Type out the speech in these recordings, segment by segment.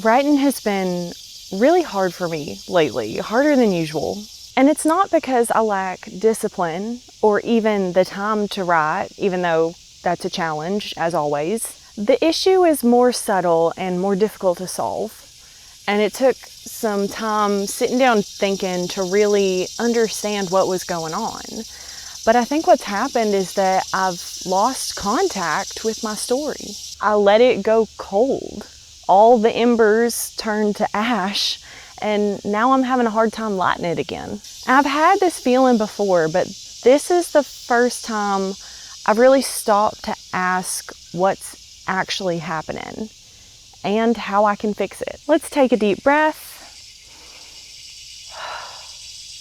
Writing has been really hard for me lately, harder than usual. And it's not because I lack discipline or even the time to write, even though that's a challenge, as always. The issue is more subtle and more difficult to solve. And it took some time sitting down thinking to really understand what was going on. But I think what's happened is that I've lost contact with my story. I let it go cold. All the embers turned to ash, and now I'm having a hard time lighting it again. I've had this feeling before, but this is the first time I've really stopped to ask what's actually happening and how I can fix it. Let's take a deep breath.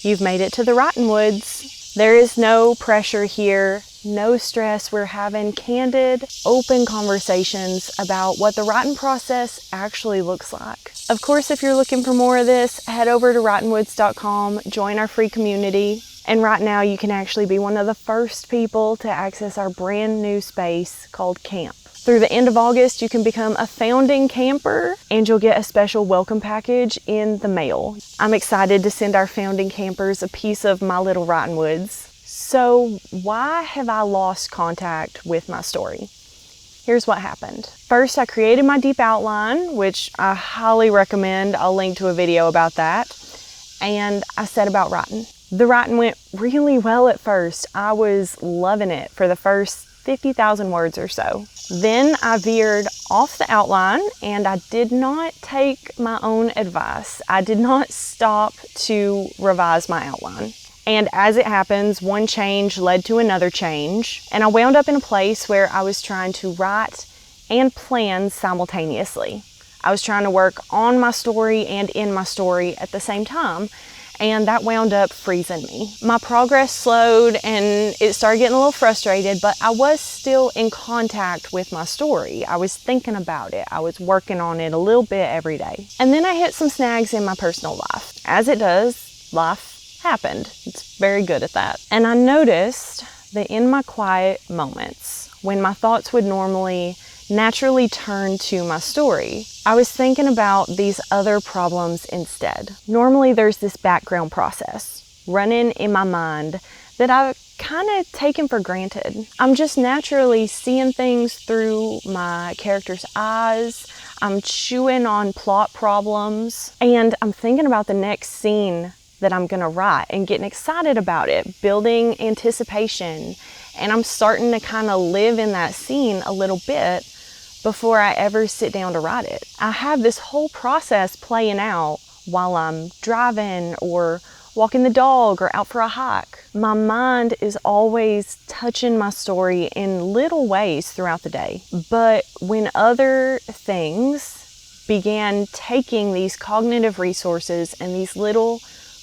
You've made it to the Rotten Woods. There is no pressure here, no stress. We're having candid, open conversations about what the writing process actually looks like. Of course, if you're looking for more of this, head over to rottenwoods.com, join our free community. And right now you can actually be one of the first people to access our brand new space called Camp. Through the end of August, you can become a founding camper and you'll get a special welcome package in the mail. I'm excited to send our founding campers a piece of my little Rotten Woods. So why have I lost contact with my story? Here's what happened. First, I created my deep outline, which I highly recommend. I'll link to a video about that. And I set about writing. The writing went really well at first. I was loving it for the first 50,000 words or so. Then I veered off the outline and I did not take my own advice. I did not stop to revise my outline. And as it happens, one change led to another change. And I wound up in a place where I was trying to write and plan simultaneously. I was trying to work on my story and in my story at the same time. And that wound up freezing me. My progress slowed and it started getting a little frustrated, but I was still in contact with my story. I was thinking about it. I was working on it a little bit every day. And then I hit some snags in my personal life. As it does, life happened. It's very good at that. And I noticed that in my quiet moments, when my thoughts would normally naturally turn to my story, I was thinking about these other problems instead. Normally there's this background process running in my mind that I've kind of taken for granted. I'm just naturally seeing things through my character's eyes. I'm chewing on plot problems and I'm thinking about the next scene that I'm gonna write and getting excited about it, building anticipation. And I'm starting to kind of live in that scene a little bit before I ever sit down to write it. I have this whole process playing out while I'm driving or walking the dog or out for a hike. My mind is always touching my story in little ways throughout the day. But when other things began taking these cognitive resources and these little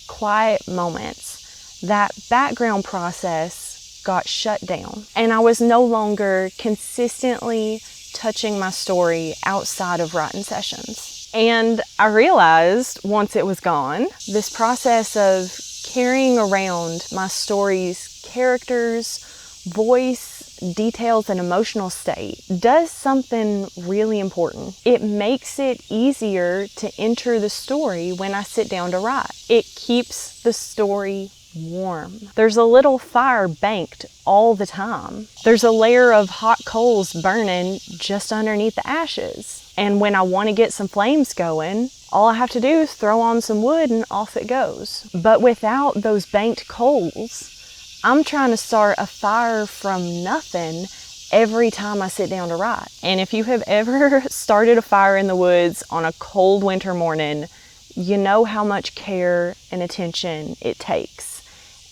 quiet moments, that background process got shut down. And I was no longer consistently touching my story outside of writing sessions. And I realized once it was gone, this process of carrying around my story's characters, voice, details, and emotional state does something really important. It makes it easier to enter the story when I sit down to write. It keeps the story warm. There's a little fire banked all the time. There's a layer of hot coals burning just underneath the ashes. And when I want to get some flames going, all I have to do is throw on some wood and off it goes. But without those banked coals, I'm trying to start a fire from nothing every time I sit down to write. And if you have ever started a fire in the woods on a cold winter morning, you know how much care and attention it takes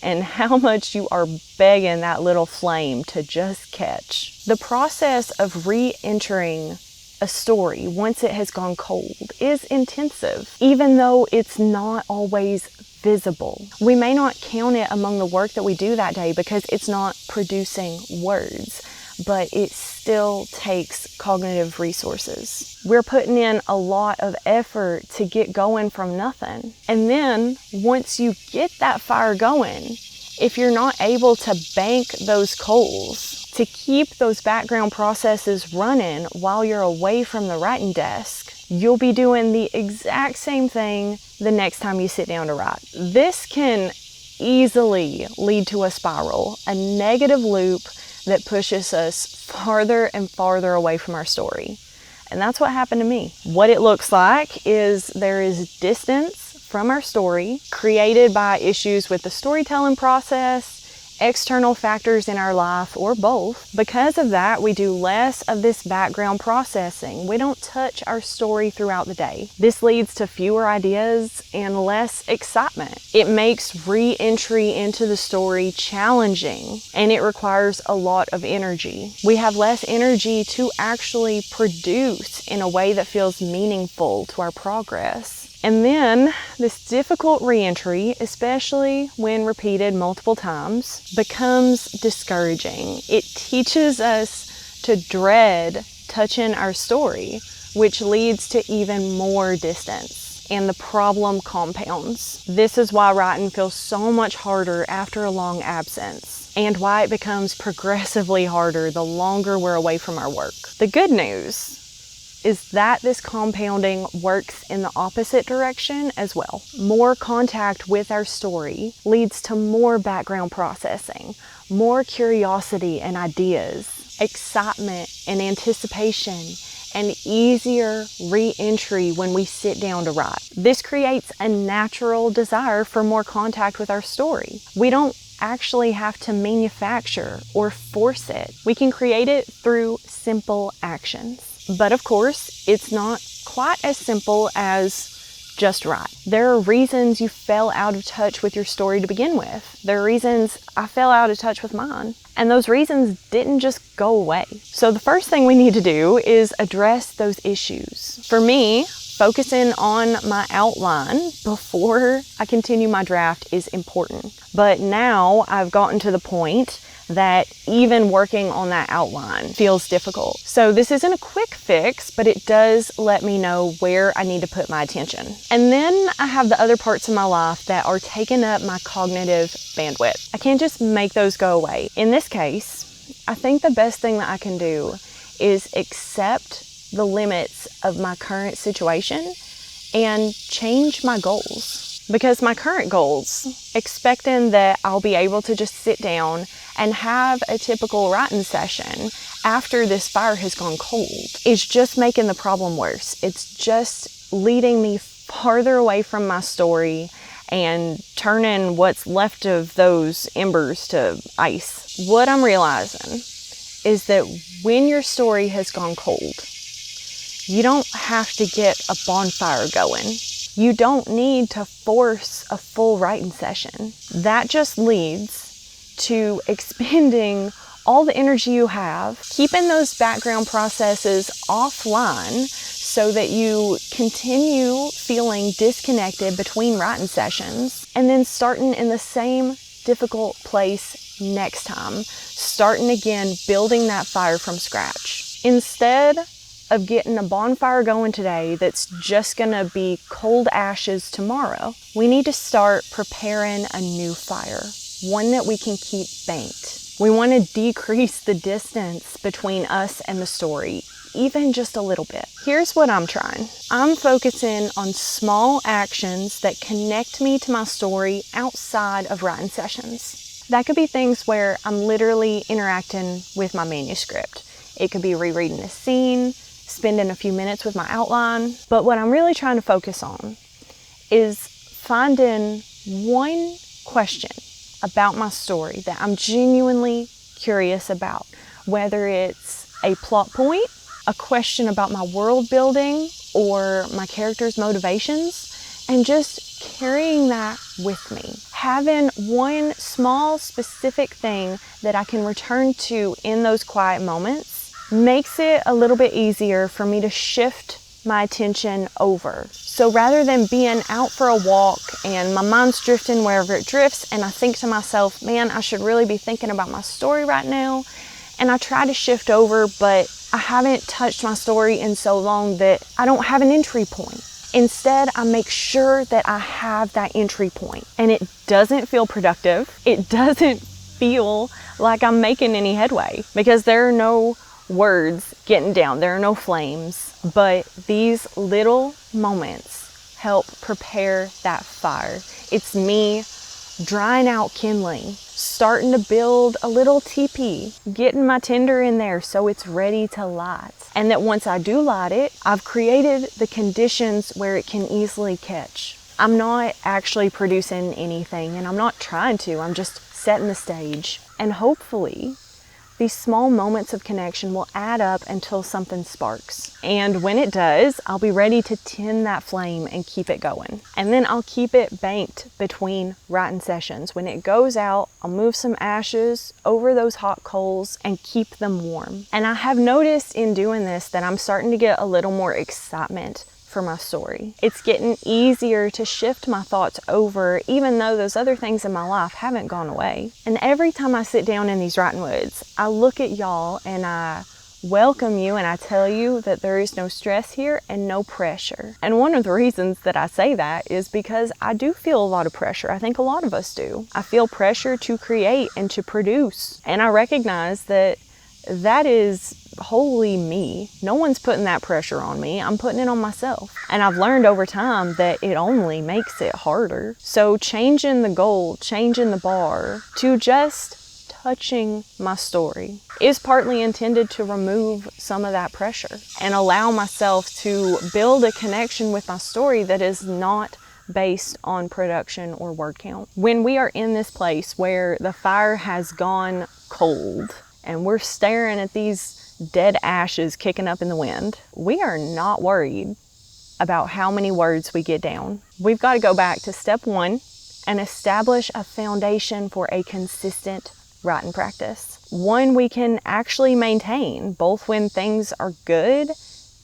and how much you are begging that little flame to just catch. The process of re-entering a story once it has gone cold is intensive, even though it's not always visible. We may not count it among the work that we do that day because it's not producing words, but it still takes cognitive resources. We're putting in a lot of effort to get going from nothing. And then once you get that fire going, if you're not able to bank those coals, to keep those background processes running while you're away from the writing desk, you'll be doing the exact same thing the next time you sit down to write. This can easily lead to a spiral, a negative loop that pushes us farther and farther away from our story. And that's what happened to me. What it looks like is there is distance from our story created by issues with the storytelling process, external factors in our life, or both. Because of that, we do less of this background processing. We don't touch our story throughout the day. This leads to fewer ideas and less excitement. It makes re-entry into the story challenging, and it requires a lot of energy. We have less energy to actually produce in a way that feels meaningful to our progress. And then this difficult re-entry, especially when repeated multiple times, becomes discouraging. It teaches us to dread touching our story, which leads to even more distance, and the problem compounds. This is why writing feels so much harder after a long absence, and why it becomes progressively harder the longer we're away from our work. The good news is that this compounding works in the opposite direction as well. More contact with our story leads to more background processing, more curiosity and ideas, excitement and anticipation, and easier re-entry when we sit down to write. This creates a natural desire for more contact with our story. We don't actually have to manufacture or force it. We can create it through simple actions. But of course, it's not quite as simple as just write. There are reasons you fell out of touch with your story to begin with. There are reasons I fell out of touch with mine. And those reasons didn't just go away. So the first thing we need to do is address those issues. For me, focusing on my outline before I continue my draft is important. But now I've gotten to the point that even working on that outline feels difficult. So this isn't a quick fix, but it does let me know where I need to put my attention. And then I have the other parts of my life that are taking up my cognitive bandwidth. I can't just make those go away. In this case, I think the best thing that I can do is accept the limits of my current situation and change my goals. Because my current goals, expecting that I'll be able to just sit down and have a typical writing session after this fire has gone cold, is just making the problem worse. It's just leading me farther away from my story and turning what's left of those embers to ice. What I'm realizing is that when your story has gone cold, you don't have to get a bonfire going. You don't need to force a full writing session. That just leads to expending all the energy you have, keeping those background processes offline so that you continue feeling disconnected between writing sessions, and then starting in the same difficult place next time, starting again, building that fire from scratch. Instead of getting a bonfire going today that's just gonna be cold ashes tomorrow, we need to start preparing a new fire, one that we can keep banked. We want to decrease the distance between us and the story, even just a little bit. Here's what I'm trying. I'm focusing on small actions that connect me to my story outside of writing sessions. That could be things where I'm literally interacting with my manuscript. It could be rereading a scene, spending a few minutes with my outline. But what I'm really trying to focus on is finding one question about my story that I'm genuinely curious about, whether it's a plot point, a question about my world building, or my character's motivations, and just carrying that with me. Having one small specific thing that I can return to in those quiet moments makes it a little bit easier for me to shift my attention over. So rather than being out for a walk and my mind's drifting wherever it drifts, and I think to myself, man, I should really be thinking about my story right now, and I try to shift over, but I haven't touched my story in so long that I don't have an entry point. Instead, I make sure that I have that entry point, and it doesn't feel productive. It doesn't feel like I'm making any headway because there are no words getting down. There are no flames, but these little moments help prepare that fire. It's me drying out kindling, starting to build a little teepee, getting my tinder in there so it's ready to light. And that once I do light it, I've created the conditions where it can easily catch. I'm not actually producing anything, and I'm not trying to, I'm just setting the stage. And hopefully, these small moments of connection will add up until something sparks. And when it does, I'll be ready to tend that flame and keep it going. And then I'll keep it banked between writing sessions. When it goes out, I'll move some ashes over those hot coals and keep them warm. And I have noticed in doing this that I'm starting to get a little more excitement for my story. It's getting easier to shift my thoughts over, even though those other things in my life haven't gone away. And every time I sit down in these writing woods, I look at y'all and I welcome you and I tell you that there is no stress here and no pressure. And one of the reasons that I say that is because I do feel a lot of pressure. I think a lot of us do. I feel pressure to create and to produce. And I recognize that that is wholly me. No one's putting that pressure on me. I'm putting it on myself. And I've learned over time that it only makes it harder. So changing the goal, changing the bar to just touching my story is partly intended to remove some of that pressure and allow myself to build a connection with my story that is not based on production or word count. When we are in this place where the fire has gone cold and we're staring at these dead ashes kicking up in the wind, we are not worried about how many words we get down. We've got to go back to step one and establish a foundation for a consistent writing practice. One we can actually maintain both when things are good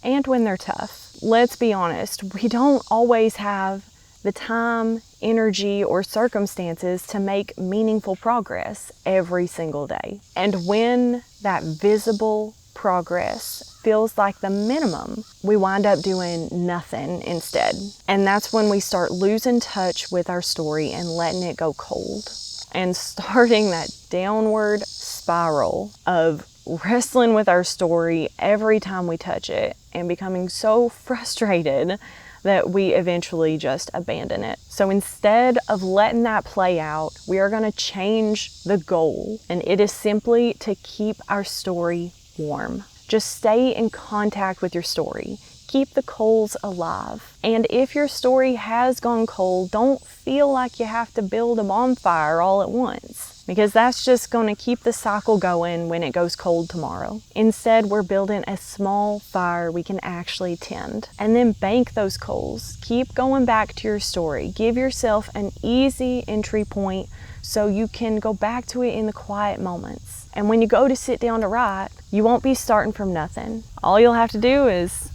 and when they're tough. Let's be honest, we don't always have the time, energy, or circumstances to make meaningful progress every single day. And when that visible progress feels like the minimum, we wind up doing nothing instead. And that's when we start losing touch with our story and letting it go cold and starting that downward spiral of wrestling with our story every time we touch it and becoming so frustrated that we eventually just abandon it. So instead of letting that play out, we are going to change the goal, and it is simply to keep our story warm. Just stay in contact with your story. Keep the coals alive. And if your story has gone cold, don't feel like you have to build a bonfire all at once, because that's just going to keep the cycle going when it goes cold tomorrow. Instead, we're building a small fire we can actually tend, and then bank those coals. Keep going back to your story. Give yourself an easy entry point so you can go back to it in the quiet moments. And when you go to sit down to write, you won't be starting from nothing. All you'll have to do is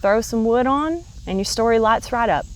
throw some wood on and your story lights right up.